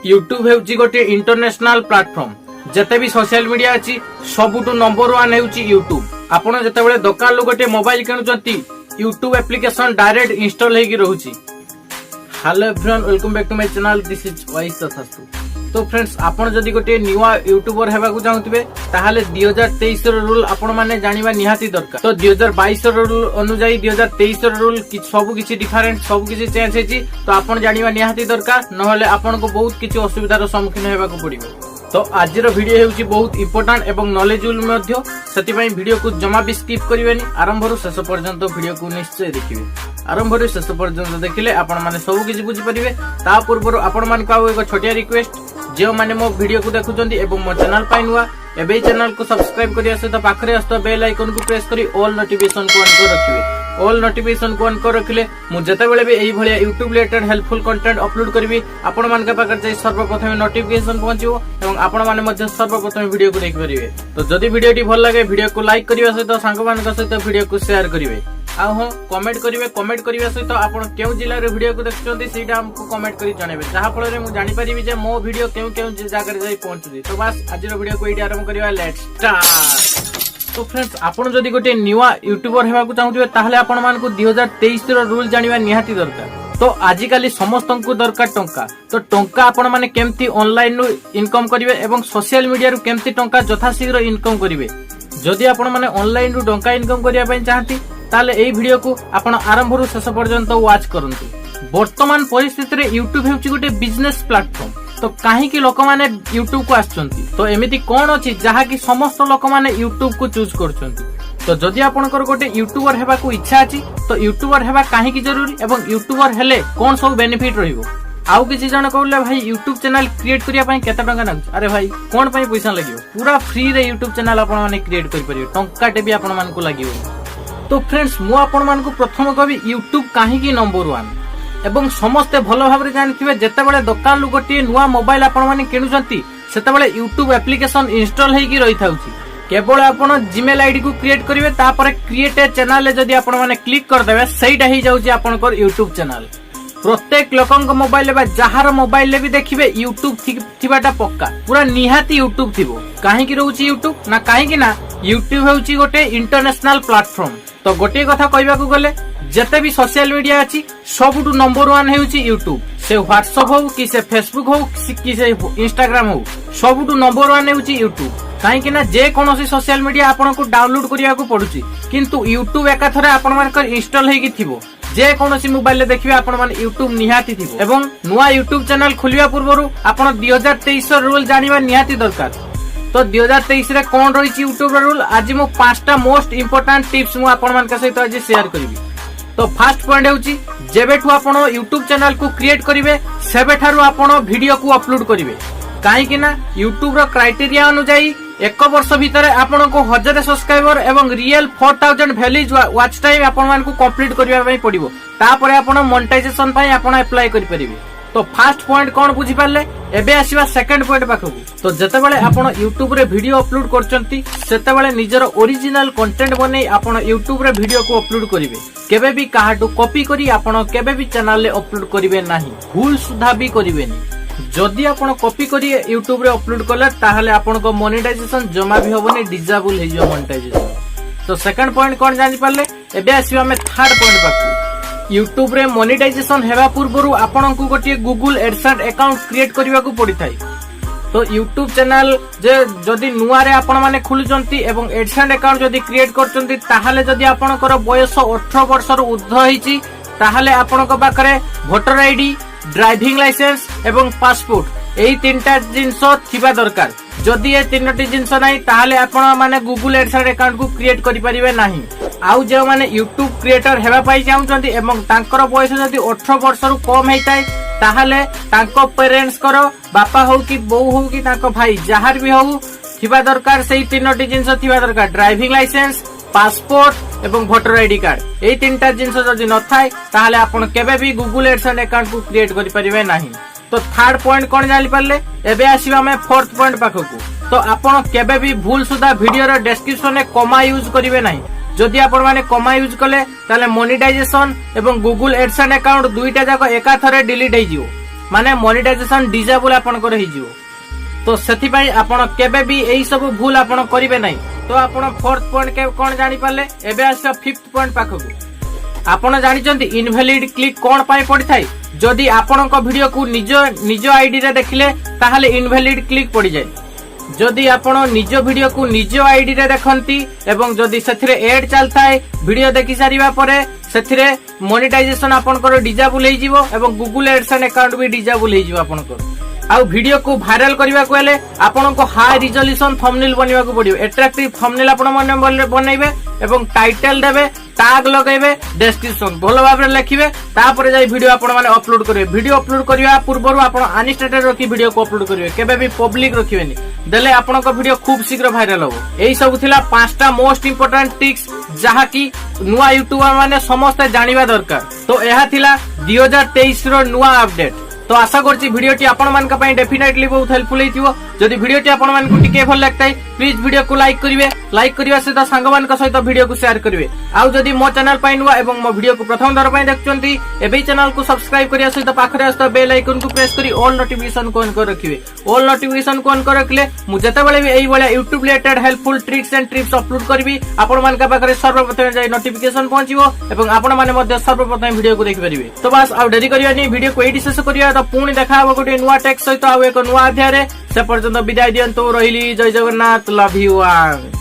YouTube हेउची गोटे international platform जते भी सोशल मीडिया अछि सबुटु नंबर 1 हेउची यूट्यूब। आपण जतेबेले दुकान लो गोटे मोबाइल किनुचंती यूट्यूब एप्लिकेशन डायरेक्ट इंस्टॉल हेकी रहूची। Hello everyone, welcome back to my channel, this is wise Tathastu. तो फ्रेंड्स, आपण जदि गोटे न्यूआ यूट्यूबर हेबाकू चाहुथिबे ताहाले 2023 रो रूल आपण माने जानिबा निहाती दरकार। तो 2022 रो रूल अनुसार 2023 रो रूल सब किछि डिफरेंट, सब किछि चेंज हेछि। तो आपण जानिबा निहाती दरकार, नहले आपण को बहुत किछि असुविधार सम्मुखीन हेबाकू पड़िबो। तो आज वीडियो हेउची बहुत इंपोर्टेंट एवं नॉलेजेबल मध्य, सेति वीडियो को जमा भी स्किप करिवेनी। आरंभ रु शेष पर्यंत वीडियो को निश्चय देखिबे। आरंभ रु शेष पर्यंत देखिले आपण माने सब किछि बुझि परिबे। ता पूर्व आपण मान को एक छोटिया रिक्वेस्ट, जो माने मो वीडियो को देखुचंदी एवं मो चैनल पाइ नुवा एबे चैनल को सब्सक्राइब करिया सहित पाखरे आस्तो बेल आइकन को प्रेस करी ऑल नोटिफिकेशन को ऑन कर रखिबे। ऑल नोटिफिकेशन को ऑन कर रखिले मु जते बेले भी एई भलिया YouTube related helpful content upload करबी आपण मान के पाखर जे सर्वप्रथम नोटिफिकेशन पहुंचिबो एवं आपण माने मध्ये सर्वप्रथम वीडियो को देख परिबे। तो जदि वीडियोटी भल लागे वीडियो को लाइक करिवा सहित सांग मान के सहित वीडियो को शेयर करिवे। आ हो कमेंट करिवे। कमेंट करिवा सहित आपण केउ जिल्ला रे वीडियो को देखछन्ती सेटा हमको कमेंट करी जणेबे, जहा फल रे मु जानि परिबी जे मो वीडियो केउ केउ जगह रे जाई पहुंचुदी। तो बस आज रो वीडियो को एडी आरंभ करिवा, लेट्स स्टार्ट। तो फ्रेंड्स, आपण जदि गोटे न्यूआ यूट्यूबर हेबाकू चाहुथिबे ताहले आपण मान को 2023 रो रूल जानिबा निहाती दरकार। तो आजिकाली समस्तंकु दरकार टंका। तो टंका आपण माने केमती ऑनलाइन नु इनकम करिवे एवं सोशल मीडिया रू केमती टंका यथाशीघ्र इनकम करिवे। जदि आपण माने ऑनलाइन रू टंका इनकम करिया पय चाहती ताले एई वीडियो को आपण आरंभ रु शेष पर्यंत वॉच करंतु। वर्तमान परिस्थिति रे यूट्यूब हेउची गोटे बिजनेस प्लेटफॉर्म। तो काहे कि लोक माने यूट्यूब को आछंती, तो एमिति कोन अछि जहा कि समस्त लोक माने यूट्यूब को चूज करछंती। तो जदि आपनकर गोटे यूट्यूबर हेबा को इच्छा अछि तो यूट्यूबर हेबा काहे कि जरूरी एवं यूट्यूबर हेले कोन सब बेनिफिट रहिबो। आउ किछि जण कहले भाई यूट्यूब चैनल क्रिएट करिया पय केते टंका लागछ। अरे भाई कोन पय पैसा लागियो, पूरा फ्री रे यूट्यूब चैनल आपण माने क्रिएट करि परिबे, टंकाटे भी आपण मान को लागियो। तो फ्रेंड्स, मु आपण मान को प्रथम कहबी यूट्यूब काहे कि नंबर 1 एवं समस्ते भलो भाबरे जानिथिबे जेते बेले दुकान लु गोटे नुवा मोबाइल आपण माने किनुचंती सेते बेले यूट्यूब एप्लिकेशन इंस्टॉल हेकी रहि थाउची। केवल आपण जीमेल आईडी को क्रिएट करिवे, तापर क्रिएट ए चैनल ले जदी आपण माने क्लिक कर देबे सेइटा ही जाउची आपनकर यूट्यूब चैनल। प्रत्येक लोकंक मोबाइल ले बा जहार मोबाइल ले भी देखिबे यूट्यूब थिबाटा पक्का, पूरा निहाती यूट्यूब थिबो। काहे कि रहउची यूट्यूब ना, काहे कि ना यूट्यूब हेउची गोटे इंटरनेशनल प्लेटफॉर्म। तो गोटे कथा कहबा को गले जते भी सोशल मीडिया अछि सबुटु नंबर 1 हेउची यूट्यूब। से व्हाट्सएप हो कि से फेसबुक हो कि से इंस्टाग्राम हो, सबुटु नंबर 1 हेउची यूट्यूब। काहे कि ना जे कोनोसी सोशल मीडिया आपन को डाउनलोड करिया को पडुची, किंतु यूट्यूब एका थरे आपन मानकर इंस्टॉल हेकी थिबो। जे कोनोसी मोबाइल ले देखिबे आपन माने यूट्यूब निहाती थिबो। एवं नुवा यूट्यूब चैनल खुलिया पूर्वरु आपन 2023 रूल जानिबा निहाती दरकार। तो 2023 रे कोन रहिछि यूट्यूब रूल, आज मो 5टा मोस्ट इंपोर्टेंट टिप्स मु आपन मान के सहित आज शेयर करबी। तो फर्स्ट पॉइंट हेउछि जेबेठु आपण यूट्यूब चैनल को क्रिएट करिवे सेबेठारु आपण वीडियो को अपलोड करिवे। काहे कि ना यूट्यूब रो क्राइटेरिया अनुसार 1 वर्ष भितर आपण को 1000 सब्सक्राइबर एवं रियल 4000 वैल्यूज वॉच टाइम आपण मान को कंप्लीट करिवा पई पड़िबो। तापरे आपण मोनेटाइजेशन पई आपण अप्लाई करि परिबे। तो फर्स्ट पॉइंट कोन बुझी पाले, एबे आसीबा सेकंड पॉइंट पाखु। तो जते बेले आपण यूट्यूब रे वीडियो अपलोड करचंती सेते बेले निजर ओरिजिनल कंटेंट बनै आपण यूट्यूब रे वीडियो को अपलोड करिवे। केबे भी काहाटू कॉपी करी आपण केबे भी चैनल ले अपलोड करिवे नाही, भूल सुधा भी करिवेनी। जदि आपण कॉपी करी यूट्यूब रे अपलोड करले ताहले आपण को मोनेटाइजेशन जमा भी होबनी, डिसेबल हे जो मोनेटाइजेशन। तो सेकंड पॉइंट कोन जानि पाले, एबे आसीबा हम थर्ड पॉइंट पाखु। यूट्यूब रे मोनेटाइजेशन हेबा पूर्वरु आपण को गोटे गूगल एडसेंस अकाउंट क्रिएट करबा को पड़ी थाई। तो यूट्यूब चैनल जे जदि नुआ रे आपण माने खुलुचंती एवं एडसेंस अकाउंट जदि क्रिएट करचंती ताहाले जदि आपणकर बयस 18 वर्ष रु ऊर्ध्व हिची ताहाले आपण को पाखरे वोटर आईडी, ड्राइविंग लाइसेंस एवं पासपोर्ट एई तीनटा जिंस थिबा दरकार। जदि ए तीनटी जिंस नाही ताहाले आपण माने गूगल एडसेंस अकाउंट को क्रिएट करि परिबे नाही। आउ जे माने यूट्यूब क्रिएटर हेबा पाई चाहुचंती एवं तांकर बयस जदि 18 वर्ष रु कम हेइताय ताहाले तांको पेरेंट्स करो बापा हो कि बौ हो कि तांको भाई जहार भी हो थिबा दरकार सेई तीनटी जिंस थिबा दरकार। ड्राइविंग लाइसेंस, पासपोर्ट एवं वोटर आईडी कार्ड एई तीनटा जिंस जदि न थाय ताहाले आपण केबे भी गूगल एडसेंस अकाउंट को क्रिएट करि परिबे नाही। तो थर्ड पॉइंट कोन जानि पाले, एबे आसीबा हम फोर्थ पॉइंट पाखकू। तो आपण केबे भी भूल सुधा वीडियो रो डिस्क्रिप्शन में कॉमा यूज करिवे नाही। जदि आपण माने कॉमा यूज कले ताले मोनेटाइजेशन एवं गूगल एडसेंस अकाउंट दुईटा जाक एका थरे डिलीट हे जिवो। माने मोनेटाइजेशन डिसेबल आपनकर हिजिवो। तो सेथिपाई आपण केबे भी एई सब भूल आपण करिवे नै। तो आपण फोर्थ पॉइंट के कोन जानि पाले एबे आसे फिफ्थ पॉइंट पाखकु। आपण जानि चंती इनवैलिड क्लिक कोन पाई पड़ी थाई जदि आपणक वीडियो को निज आईडी रे देखिले ताहाले इनवैलिड क्लिक पड़ी जाय। जदि आपण निज वीडियो को निज आईडी रे देखंती एवं जदि सेथिरे एड चलताय वीडियो देखि सारिबा परे सेथिरे मोनेटाइजेशन आपनकर डिसेबल हे जिवो एवं गूगल एडसेंस अकाउंट भी डिसेबल हे जिवो आपनकर। आउ वीडियो को वायरल करबा को हेले आपनको हाई रिजोल्यूशन थंबनेल बनिबा को पड़ियो। एट्रैक्टिव थंबनेल आपण माने बनैबे एवं टाइटल देबे, टैग लगेबे, डिस्क्रिप्शन भलो भाबरे लिखिबे, तापर जाई वीडियो आपण माने अपलोड करिवे। वीडियो अपलोड करिया पूर्वरु आपण अनस्टेटेड रखि वीडियो को अपलोड करिवे, केबे भी पब्लिक रखिबेनी, देले आपनको वीडियो खूब शीघ्र वायरल होबो। एई सब थिला पांचटा मोस्ट इंपोर्टेंट टिप्स जहा की नुवा यूट्यूबर माने समस्त जानिबा दरकार। तो एहा थिला 2023 रो नुवा अपडेट। तो आशा करछि वीडियोटी आपण मानका पई डेफिनेटली बहुत हेल्पफुल हेतिबो। जदि वीडियोटी आपण मानकु टिके भल लागतै प्लीज वीडियो को लाइक करिवे, लाइक करिवा सहित सांग मानक सहित वीडियो को शेयर करिवे। आउ जदि मो चैनल पई नुवा एवं मो वीडियो को प्रथम दर पई देखचंती एबे चैनल को सब्सक्राइब करिया सहित पाखरे आस्ता बेल आइकन को प्रेस करी ऑल नोटिफिकेशन को ऑन कर रखिवे। ऑल नोटिफिकेशन को ऑन कर रखले मु जते बेले भी एई बळे YouTube related helpful tricks and tips upload करबी आपण मानका पाखरे सर्वप्रथम जाई नोटिफिकेशन पहुंचीबो एवं आपण माने मध्ये सर्वप्रथम वीडियो को देखि परिबे। तो बस आउ देरी करियानी वीडियो को एडी शेष करिया। तो पुणी देखा हबो गोटे नुवा टेक्स्ट सहित आउ एक नुवा अध्याय रे। से पर्यंत विदाय दियंतु रहिली। जय जगन्नाथ, लव यू ऑल।